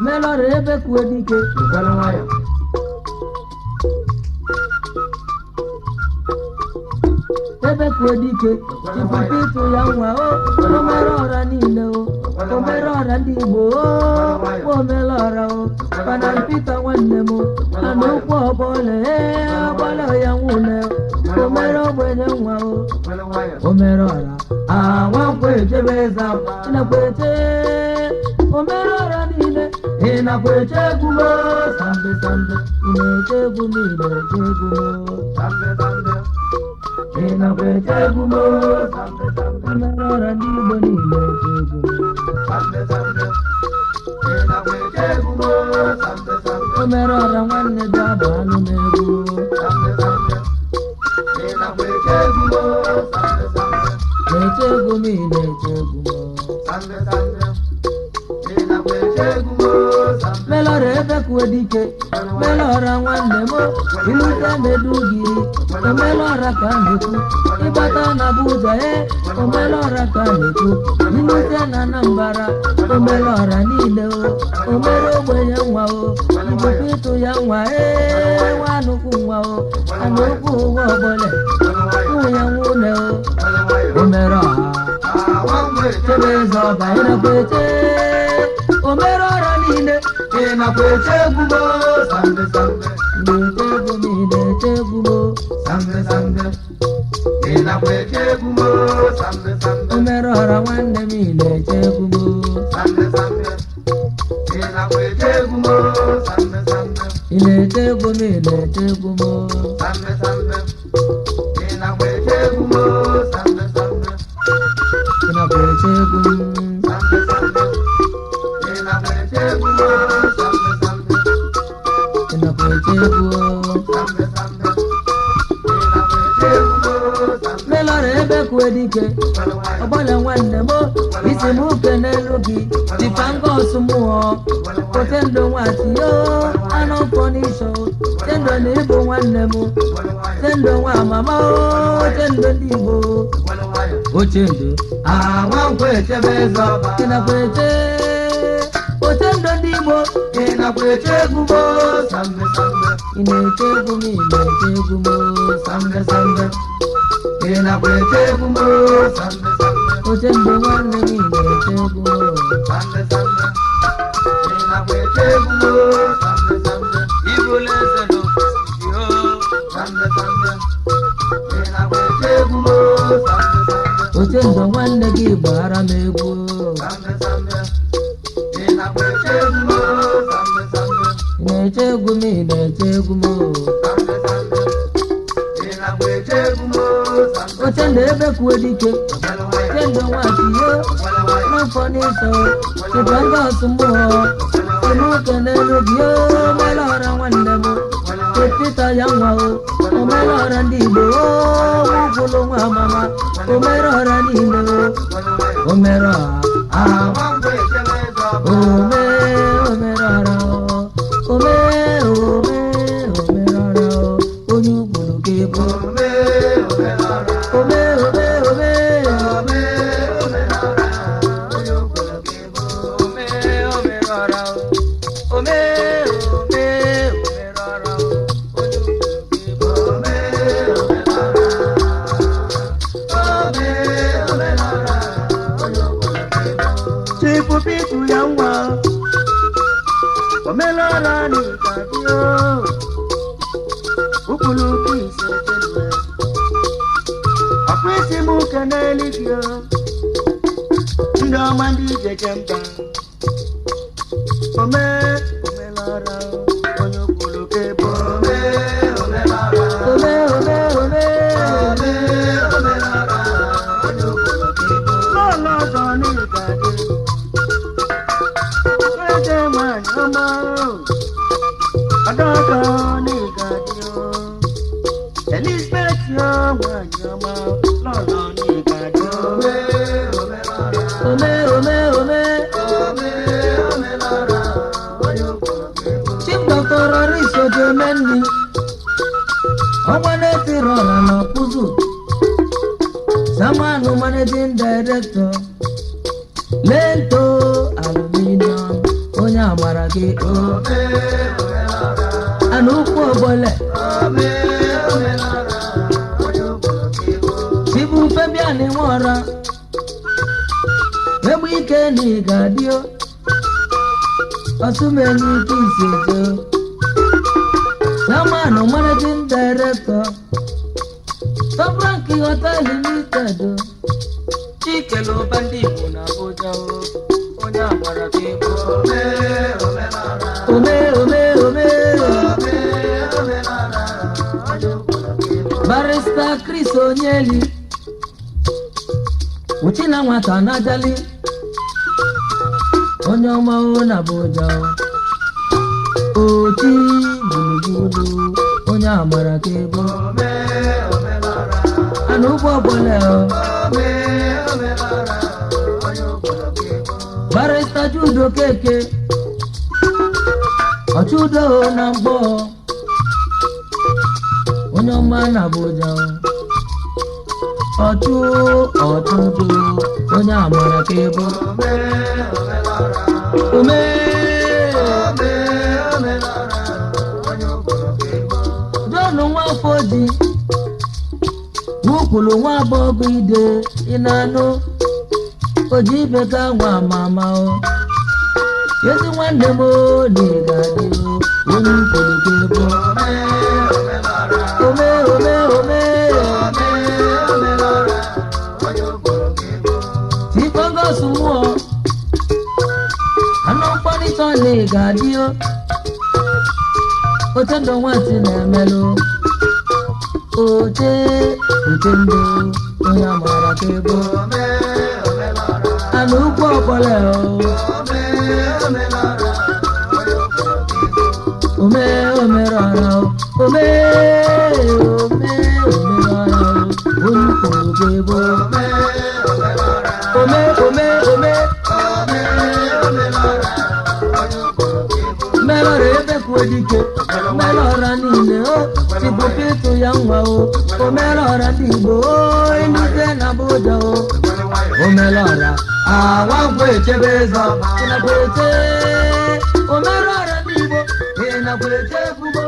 Melore ebe kuedike gwalawaya ebe kuedike chifupitu ya nwa o mere ọra niile o mere ọra ndị Igbo o mere ọra o mana Peter nwanne m ana okwu ọbọle ọbọle ya nwune o mere ogbenye nwa o mere ọra nwankwo ejebe eza inakweche o mere ọra niile inakweche egwumo sambe sambe ineche egwumo ineche egwumo sambe sambe inakweche egwumo sambe sambe o mere ọra ndị Igbo niile eche egwumo sambe sambe inakweche egwumo sambe sambe o mere ọra nwanne dị abụ anụ n'egwu sambe sambe inakweche egwumo sambe sambe na-eche egwumo ineche egwumo sambe sambe Melora ebe kuedike Melora nwanne m ilute medugiri Melora ka na-ekwu ịgbata na Abuja Melora ka na-ekwu ilute na Anambra Melora niile o mere ogbenye nwa o Igbo ịtụ ya nwa nwa nnukwu nwa o anokwu ụwa ọbọle ụmụ ya nwune o mere ọha chebe eze ọba ịnakweche o mere ọra niile ịnakweche egwumo sambe sambe na-eche egwumo ịna-eche egwumo sambe sambe ịnakweche egwumo sambe sambe o mere ọra nwanne m ịna-eche egwumo sambe sambe ịnakweche egwumo sambe sambe ịna-eche egwumo ịna-eche egwumo sambe sambe ịnakweche egwumo sambe sambe ịnakweche egwumo Melora ebe kuedike ọgbọle nwanne m isi m uke n'elu gị difangos mụọ otendo nwatiyo anụ mfọnisho tendo na ịbụ nwanne m tendo nwa mama tendo ndị Igbo ochendo nwankwo echebe eze ọba ịnakweche otendo ndị Igbo ịnakweche egwumo sambe sambe ịna-eche egwumo ịna-eche egwumo sambe sambe ịnakweche egwumo sambe sambe otendo nwanne m ịna-eche egwumo sambe sambe ịnakweche egwumo sambe sambe ibule eze n'ofisi sambe sambe ịnakweche egwumo sambe sambe otendo nwanne gị gbara m egwu sambe sambe ịnakweche egwumo sambe sambe ịna-eche egwumo ịna-eche egwumo sambe sambe ịnakweche egwumo sambe otendo ebe kuedike otendo nwatiyo n'afọ n'iso difangos mmụọ imuke n'elu gị Melora nwanne m Peter ya nwa o mere ọra ndị Igbo ụkwụlụ nwa mama o mere ọra niile o mere ọha o mere ọra o mere ọra onye ụkwụlụ gị bụ Chifupitu ya nwa o Melora ni kadio ukulu kise tele akwisi muke n'eligio ndị ọma ndị jeje mba o Melora onye ukulu kebo Elizabeth Yama Lolo ni gajo Chief Dr. Ariso Jemeni Agwaneti Rora no Kuzu Samanu Managing Director Lento Aluminium Onya Maraki Anuko Bole Sibu Fabiani Mora Weekend Gadio Asumeni Kisijo Samano Managing Director Sabranki Hotel Limited Chikelo Bandi Puna Boja Onya Marakebo Ome Barista Chris Onyeli Uchina Nwata Najali Onyoma Ona Boja Oti Bulu Onya Marakebo Anubo Boleo Barista Judo Keke Ochudo Nambo Onyoma Na Boja Ochudo Onya Marakebo Jonu nwa fodi Wukulu nwa bogide inano Oji beka nwa mama o Yezi nwanne mo ni gadi o Oni kolokebo Tifongo sumuo Anopani toni gadi o Otendo wati na melo Utendo Onya Marakebo Anuko Bole Ome Rara Ome Rara Unkokebo Melore ebe kwedike Melora nile o Tibu pitu ya nwa o Melora dibo o Inuze na boja o Melora Awagwe chebeza Inakwete Melora dibo Inakwete kubo